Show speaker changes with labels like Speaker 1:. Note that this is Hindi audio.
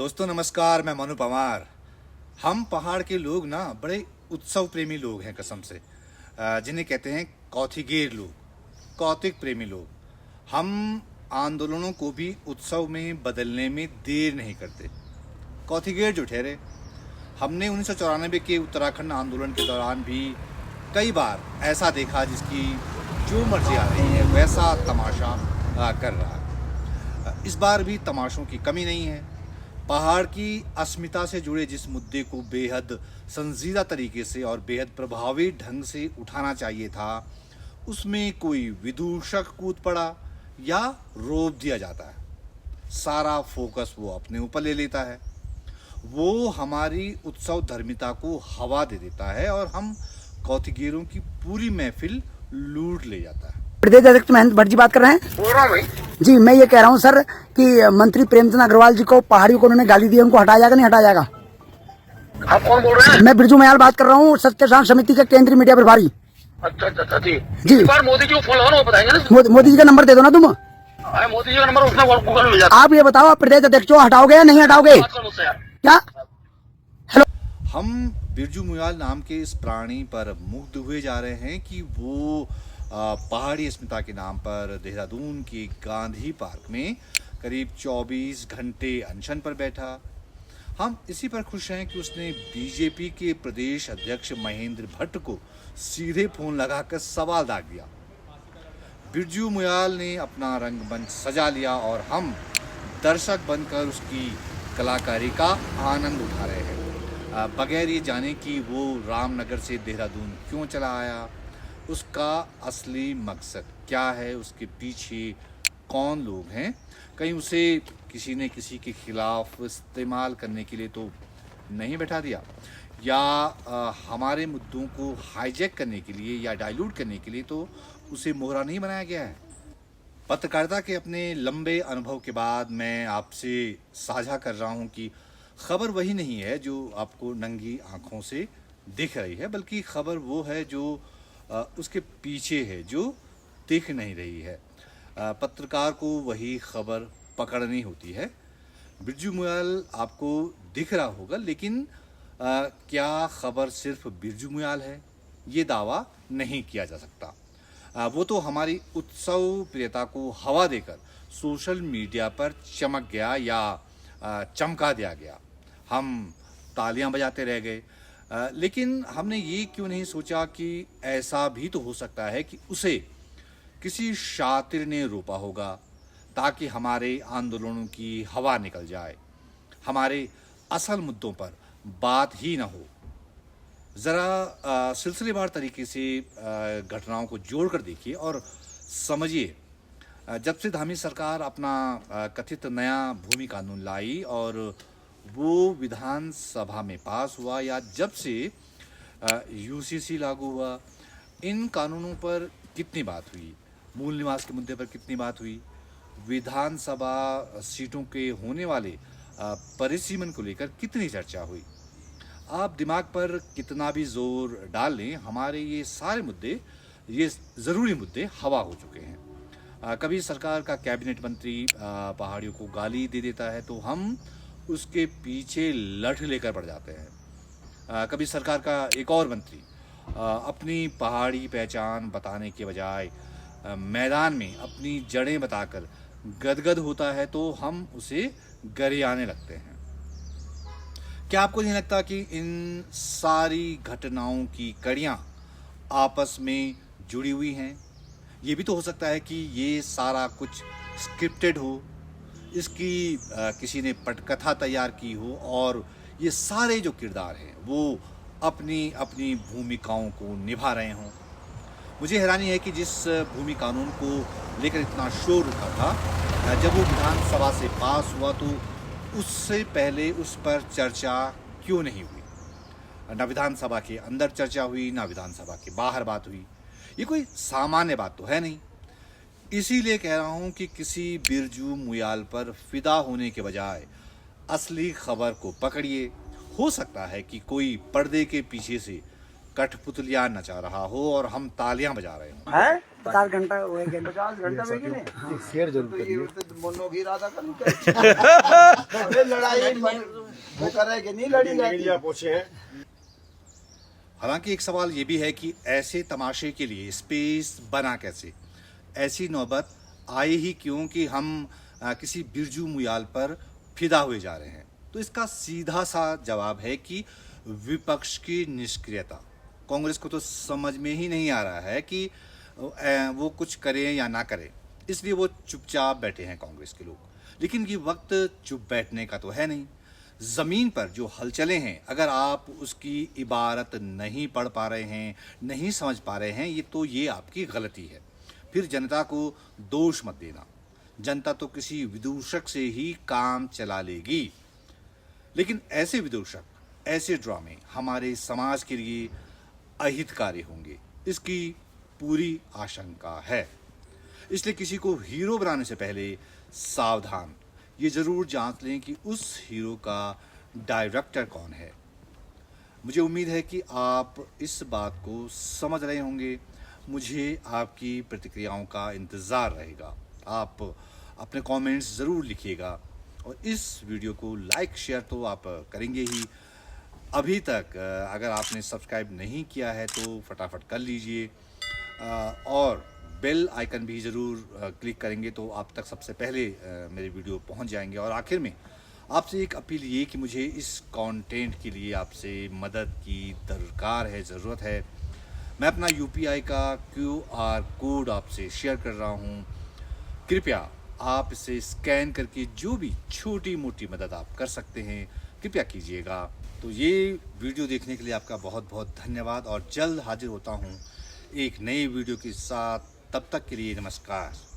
Speaker 1: दोस्तों नमस्कार, मैं मनु पवार। हम पहाड़ के लोग ना बड़े उत्सव प्रेमी लोग हैं कसम से, जिन्हें कहते हैं कौथिगेर लोग, कौतिक प्रेमी लोग। हम आंदोलनों को भी उत्सव में बदलने में देर नहीं करते। कौथिगेर जो ठहरे, हमने 1994 के उत्तराखंड आंदोलन के दौरान भी कई बार ऐसा देखा जिसकी जो मर्जी आ रही है वैसा तमाशा कर रहा है। इस बार भी तमाशों की कमी नहीं है। पहाड़ की अस्मिता से जुड़े जिस मुद्दे को बेहद संजीदा तरीके से और बेहद प्रभावी ढंग से उठाना चाहिए था, उसमें कोई विदूषक कूद पड़ा या रोक दिया जाता है। सारा फोकस वो अपने ऊपर ले लेता है। वो हमारी उत्सव धर्मिता को हवा दे देता है और हम कौथिगेरों की पूरी महफिल लूट ले जाता है।
Speaker 2: प्रदेश अध्यक्ष महेंद्र भट्ट जी बात कर रहे हैं।
Speaker 3: बोल रहा हूँ भाई
Speaker 2: जी, मैं ये कह रहा हूँ सर कि मंत्री प्रेमचंद अग्रवाल जी को पहाड़ियों को उन्होंने गाली दी, उनको हटाया जाएगा नहीं हटाया जाएगा?
Speaker 3: आप कौन बोल रहे हैं?
Speaker 2: मैं बिरजू मयाल बात कर रहा हूँ, सत्य शांत समिति के केंद्रीय मीडिया प्रभारी।
Speaker 3: अच्छा जी
Speaker 2: जी।
Speaker 3: एक बार मोदी जी को फोन लगाओ, वो बताएंगे ना।
Speaker 2: मोदी जी का नंबर दे दो ना तुम।
Speaker 3: अरे मोदी जी का नंबर उसने गूगल में जाता
Speaker 2: आप ये बताओ, आप प्रदेश अध्यक्ष को हटाओगे या नहीं हटाओगे?
Speaker 3: बात करो मुझसे यार।
Speaker 2: क्या? हेलो,
Speaker 1: हम बिरजू मुयाल नाम के इस प्राणी पर मुग्ध हुए जा रहे हैं कि वो पहाड़ी अस्मिता के नाम पर देहरादून के गांधी पार्क में करीब 24 घंटे अनशन पर बैठा। हम इसी पर खुश हैं कि उसने बीजेपी के प्रदेश अध्यक्ष महेंद्र भट्ट को सीधे फोन लगाकर सवाल दाग दिया। बिरजू मुयाल ने अपना रंगमंच सजा लिया और हम दर्शक बनकर उसकी कलाकारी का आनंद उठा रहे हैं, बगैर ये जाने कि वो रामनगर से देहरादून क्यों चला आया, उसका असली मकसद क्या है, उसके पीछे कौन लोग हैं। कहीं उसे किसी ने किसी के खिलाफ इस्तेमाल करने के लिए तो नहीं बैठा दिया, या हमारे मुद्दों को हाईजैक करने के लिए या डाइल्यूट करने के लिए तो उसे मोहरा नहीं बनाया गया है। पत्रकारिता के अपने लंबे अनुभव के बाद मैं आपसे साझा कर रहा हूं कि खबर वही नहीं है जो आपको नंगी आंखों से दिख रही है, बल्कि खबर वो है जो उसके पीछे है, जो दिख नहीं रही है। पत्रकार को वही खबर पकड़नी होती है। बिरजू मुयाल आपको दिख रहा होगा, लेकिन क्या खबर सिर्फ बिरजू मुयाल है, ये दावा नहीं किया जा सकता। वो तो हमारी उत्सव प्रियता को हवा देकर सोशल मीडिया पर चमक गया या चमका दिया गया। हम तालियां बजाते रह गए, लेकिन हमने ये क्यों नहीं सोचा कि ऐसा भी तो हो सकता है कि उसे किसी शातिर ने रोपा होगा ताकि हमारे आंदोलनों की हवा निकल जाए, हमारे असल मुद्दों पर बात ही ना हो। ज़रा सिलसिलेवार तरीके से घटनाओं को जोड़कर देखिए और समझिए। जब से धामी सरकार अपना कथित नया भूमि कानून लाई और वो विधानसभा में पास हुआ, या जब से यूसीसी लागू हुआ, इन कानूनों पर कितनी बात हुई, मूल निवास के मुद्दे पर कितनी बात हुई, विधानसभा सीटों के होने वाले परिसीमन को लेकर कितनी चर्चा हुई। आप दिमाग पर कितना भी जोर डाल लें, हमारे ये सारे मुद्दे, ये ज़रूरी मुद्दे हवा हो चुके हैं। कभी सरकार का कैबिनेट मंत्री पहाड़ियों को गाली दे देता है तो हम उसके पीछे लठ लेकर पड़ जाते हैं। कभी सरकार का एक और मंत्री अपनी पहाड़ी पहचान बताने के बजाय मैदान में अपनी जड़ें बताकर गदगद होता है तो हम उसे गरियाने लगते हैं। क्या आपको नहीं लगता कि इन सारी घटनाओं की कड़ियाँ आपस में जुड़ी हुई हैं? ये भी तो हो सकता है कि ये सारा कुछ स्क्रिप्टेड हो, इसकी किसी ने पटकथा तैयार की हो और ये सारे जो किरदार हैं वो अपनी अपनी भूमिकाओं को निभा रहे हों। मुझे हैरानी है कि जिस भूमि कानून को लेकर इतना शोर उठा था, जब वो विधानसभा से पास हुआ तो उससे पहले उस पर चर्चा क्यों नहीं हुई? ना विधानसभा के अंदर चर्चा हुई, ना विधानसभा के बाहर बात हुई। ये कोई सामान्य बात तो है नहीं। इसीलिए कह रहा हूं कि किसी बिरजू मुयाल पर फिदा होने के बजाय असली खबर को पकड़िए। हो सकता है कि कोई पर्दे के पीछे से कठपुतलियां नचा रहा हो और हम तालियां बजा रहे हों।
Speaker 2: 50 घंटा हो गए
Speaker 4: 50 घंटा में कि नहीं शेयर जरूर करिए
Speaker 5: मोनो की इरादा करूं अरे लड़ाई वो कर रहे कि नहीं लड़ी जाती
Speaker 4: पूछे हैं
Speaker 1: हालांकि एक सवाल ये भी है कि ऐसे तमाशे के लिए स्पेस बना कैसे, ऐसी नौबत आई ही क्यों कि हम किसी बिरजू मुयाल पर फिदा हुए जा रहे हैं। तो इसका सीधा सा जवाब है कि विपक्ष की निष्क्रियता। कांग्रेस को तो समझ में ही नहीं आ रहा है कि वो कुछ करें या ना करें, इसलिए वो चुपचाप बैठे हैं कांग्रेस के लोग। लेकिन ये वक्त चुप बैठने का तो है नहीं। ज़मीन पर जो हलचलें हैं, अगर आप उसकी इबारत नहीं पढ़ पा रहे हैं, नहीं समझ पा रहे हैं, ये आपकी गलती है। फिर जनता को दोष मत देना। जनता तो किसी विदूषक से ही काम चला लेगी। लेकिन ऐसे विदूषक, ऐसे ड्रामे हमारे समाज के लिए अहितकारी होंगे, इसकी पूरी आशंका है। इसलिए किसी को हीरो बनाने से पहले सावधान, ये जरूर जांच लें कि उस हीरो का डायरेक्टर कौन है। मुझे उम्मीद है कि आप इस बात को समझ रहे होंगे। मुझे आपकी प्रतिक्रियाओं का इंतज़ार रहेगा। आप अपने कमेंट्स ज़रूर लिखिएगा और इस वीडियो को लाइक शेयर तो आप करेंगे ही। अभी तक अगर आपने सब्सक्राइब नहीं किया है तो फटाफट कर लीजिए और बेल आइकन भी ज़रूर क्लिक करेंगे तो आप तक सबसे पहले मेरे वीडियो पहुंच जाएंगे। और आखिर में आपसे एक अपील ये कि मुझे इस कंटेंट के लिए आपसे मदद की दरकार है, ज़रूरत है। मैं अपना UPI का QR कोड आपसे शेयर कर रहा हूँ। कृपया आप इसे स्कैन करके जो भी छोटी मोटी मदद आप कर सकते हैं कृपया कीजिएगा। तो ये वीडियो देखने के लिए आपका बहुत बहुत धन्यवाद और जल्द हाजिर होता हूँ एक नई वीडियो के साथ। तब तक के लिए नमस्कार।